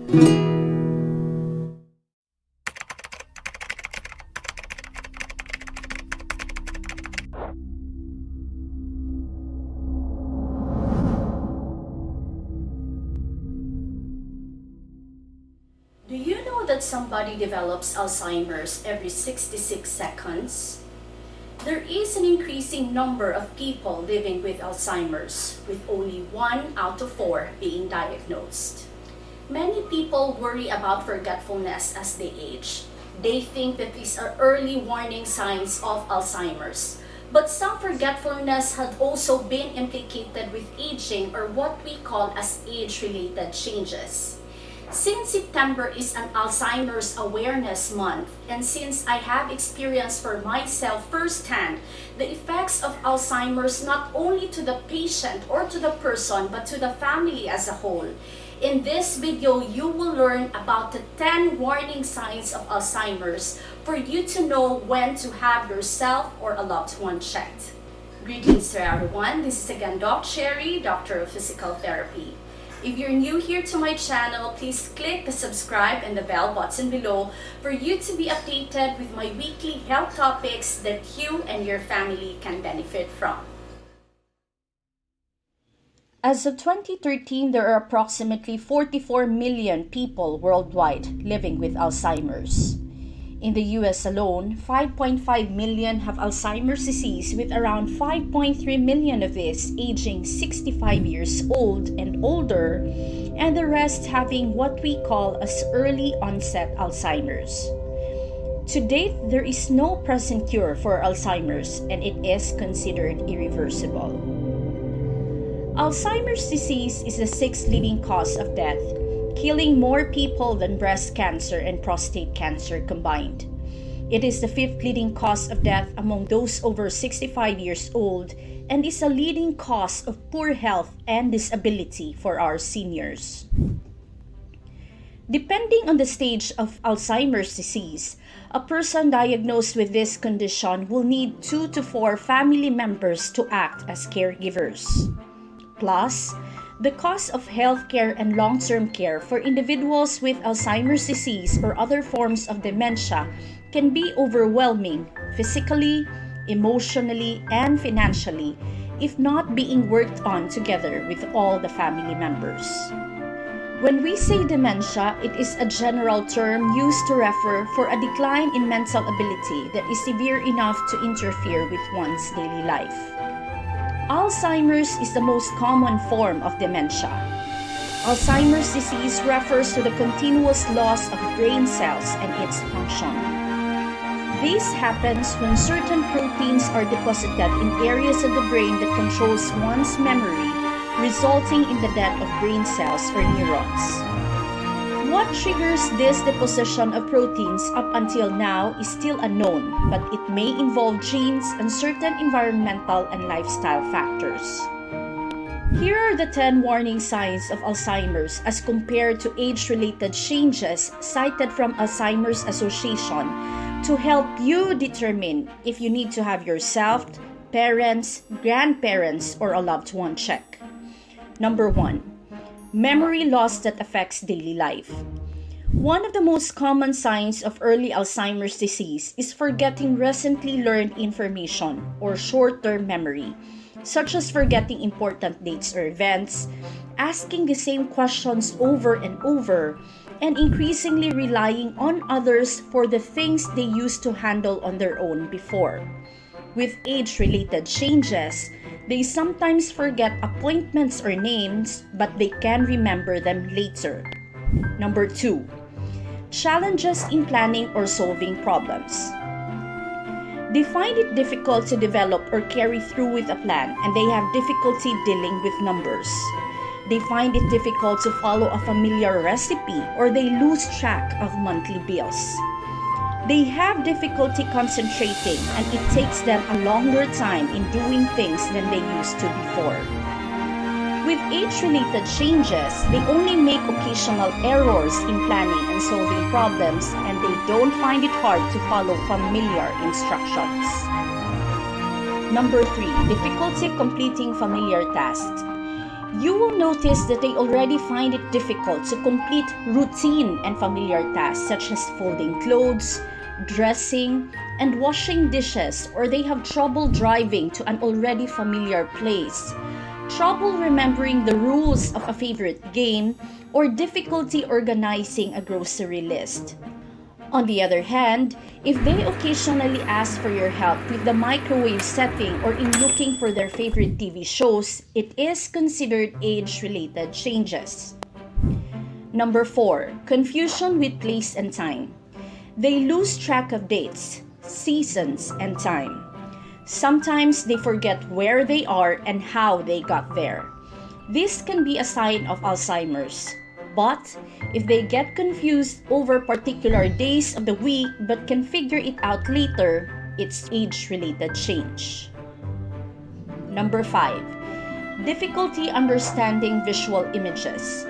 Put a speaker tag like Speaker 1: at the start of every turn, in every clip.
Speaker 1: Do you know that somebody develops Alzheimer's every 66 seconds? There is an increasing number of people living with Alzheimer's, with only 1 out of 4 being diagnosed. Many people worry about forgetfulness as they age. They think that these are early warning signs of Alzheimer's. But some forgetfulness had also been implicated with aging, or what we call as age-related changes. Since September is an Alzheimer's Awareness Month, and since I have experienced for myself firsthand the effects of Alzheimer's not only to the patient or to the person but to the family as a whole, in this video you will learn about the 10 warning signs of Alzheimer's for you to know when to have yourself or a loved one checked. Greetings to everyone, this is again Doc Sherry, Doctor of Physical Therapy. If you're new here to my channel, please click the subscribe and the bell button below for you to be updated with my weekly health topics that you and your family can benefit from. As of 2013, there are approximately 44 million people worldwide living with Alzheimer's. In the US alone, 5.5 million have Alzheimer's disease, with around 5.3 million of these aging 65 years old and older, and the rest having what we call as early onset Alzheimer's. To date, there is no present cure for Alzheimer's, and it is considered irreversible. Alzheimer's disease is the 6th leading cause of death, killing more people than breast cancer and prostate cancer combined. It is the 5th leading cause of death among those over 65 years old and is a leading cause of poor health and disability for our seniors. Depending on the stage of Alzheimer's disease, a person diagnosed with this condition will need 2 to 4 family members to act as caregivers. Plus, the cost of healthcare and long-term care for individuals with Alzheimer's disease or other forms of dementia can be overwhelming physically, emotionally, and financially if not being worked on together with all the family members. When we say dementia, it is a general term used to refer for a decline in mental ability that is severe enough to interfere with one's daily life. Alzheimer's is the most common form of dementia. Alzheimer's disease refers to the continuous loss of brain cells and its function. This happens when certain proteins are deposited in areas of the brain that controls one's memory, resulting in the death of brain cells or neurons. What triggers this deposition of proteins up until now is still unknown, but it may involve genes and certain environmental and lifestyle factors. Here are the 10 warning signs of Alzheimer's as compared to age-related changes cited from Alzheimer's Association to help you determine if you need to have yourself, parents, grandparents, or a loved one check. Number 1. Memory loss that affects daily life. One of the most common signs of early Alzheimer's disease is forgetting recently learned information or short-term memory, such as forgetting important dates or events, asking the same questions over and over, and increasingly relying on others for the things they used to handle on their own before. With age-related changes, they sometimes forget appointments or names, but they can remember them later. Number 2. Challenges in planning or solving problems. They find it difficult to develop or carry through with a plan, and they have difficulty dealing with numbers. They find it difficult to follow a familiar recipe, or they lose track of monthly bills. They have difficulty concentrating, and it takes them a longer time in doing things than they used to before. With age-related changes, they only make occasional errors in planning and solving problems, and they don't find it hard to follow familiar instructions. Number 3. Difficulty completing familiar tasks. You will notice that they already find it difficult to complete routine and familiar tasks such as folding clothes, dressing, and washing dishes, or they have trouble driving to an already familiar place, trouble remembering the rules of a favorite game, or difficulty organizing a grocery list. On the other hand, if they occasionally ask for your help with the microwave setting or in looking for their favorite TV shows, it is considered age-related changes. Number 4, confusion with place and time. They lose track of dates, seasons, and time. Sometimes they forget where they are and how they got there. This can be a sign of Alzheimer's. But if they get confused over particular days of the week but can figure it out later, it's age-related change. Number 5, difficulty understanding visual images.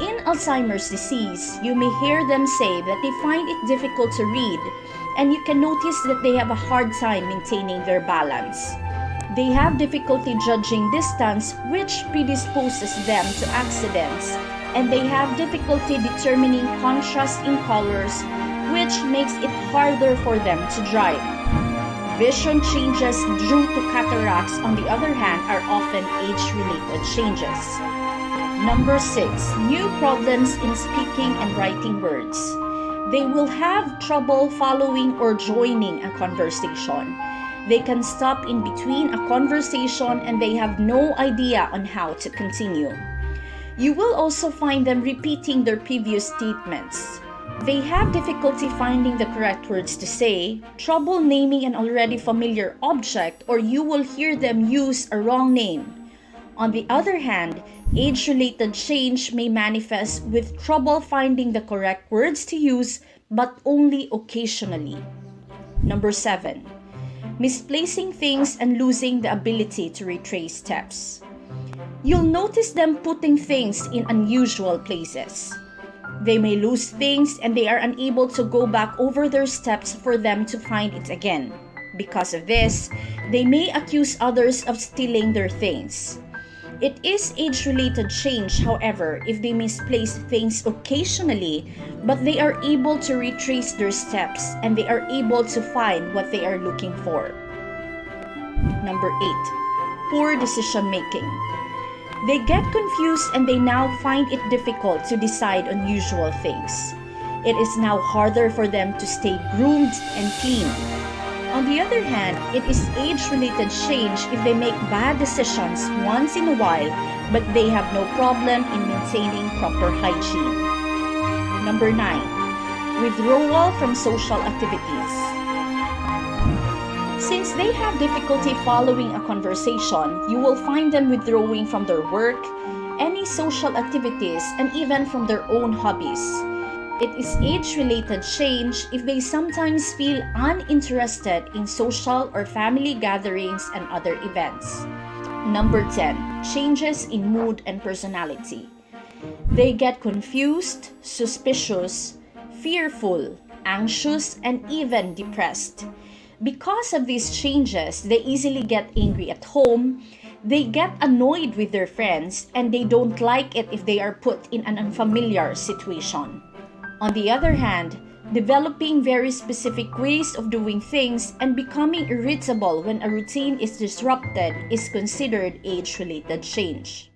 Speaker 1: In Alzheimer's disease, you may hear them say that they find it difficult to read, and you can notice that they have a hard time maintaining their balance. They have difficulty judging distance, which predisposes them to accidents, and they have difficulty determining contrast in colors, which makes it harder for them to drive. Vision changes due to cataracts, on the other hand, are often age-related changes. Number 6, new problems in speaking and writing words. They will have trouble following or joining a conversation. They can stop in between a conversation and they have no idea on how to continue. You will also find them repeating their previous statements. They have difficulty finding the correct words to say, trouble naming an already familiar object, or you will hear them use a wrong name. On the other hand, age-related change may manifest with trouble finding the correct words to use, but only occasionally. Number 7, misplacing things and losing the ability to retrace steps. You'll notice them putting things in unusual places. They may lose things and they are unable to go back over their steps for them to find it again. Because of this, they may accuse others of stealing their things. It is age-related change, however, if they misplace things occasionally, but they are able to retrace their steps and they are able to find what they are looking for. Number 8, poor decision making. They get confused and they now find it difficult to decide on usual things. It is now harder for them to stay groomed and clean. On the other hand, it is age-related change if they make bad decisions once in a while, but they have no problem in maintaining proper hygiene. Number 9, withdrawal from social activities. Since they have difficulty following a conversation, you will find them withdrawing from their work, any social activities, and even from their own hobbies. It is age-related change if they sometimes feel uninterested in social or family gatherings and other events. Number 10, changes in mood and personality. They get confused, suspicious, fearful, anxious, and even depressed. Because of these changes, they easily get angry at home, they get annoyed with their friends, and they don't like it if they are put in an unfamiliar situation. On the other hand, developing very specific ways of doing things and becoming irritable when a routine is disrupted is considered age-related change.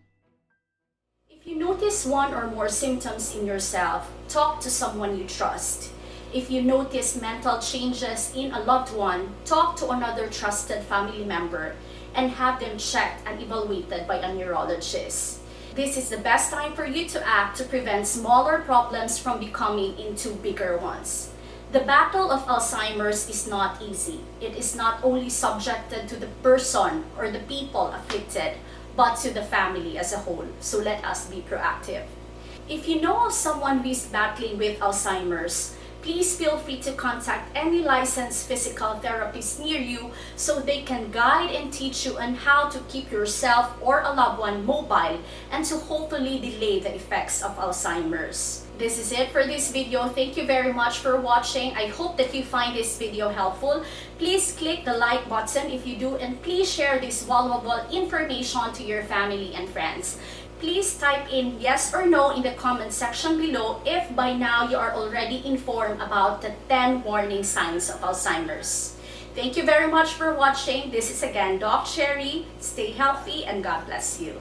Speaker 2: If you notice one or more symptoms in yourself, talk to someone you trust. If you notice mental changes in a loved one, talk to another trusted family member and have them checked and evaluated by a neurologist. This is the best time for you to act to prevent smaller problems from becoming into bigger ones. The battle of Alzheimer's is not easy. It is not only subjected to the person or the people afflicted, but to the family as a whole. So let us be proactive. If you know of someone who is battling with Alzheimer's, please feel free to contact any licensed physical therapist near you so they can guide and teach you on how to keep yourself or a loved one mobile and to hopefully delay the effects of Alzheimer's. This is it for this video. Thank you very much for watching. I hope that you find this video helpful. Please click the like button if you do, and please share this valuable information to your family and friends. Please type in yes or no in the comment section below if by now you are already informed about the 10 warning signs of Alzheimer's. Thank you very much for watching. This is again Doc Cherry. Stay healthy and God bless you.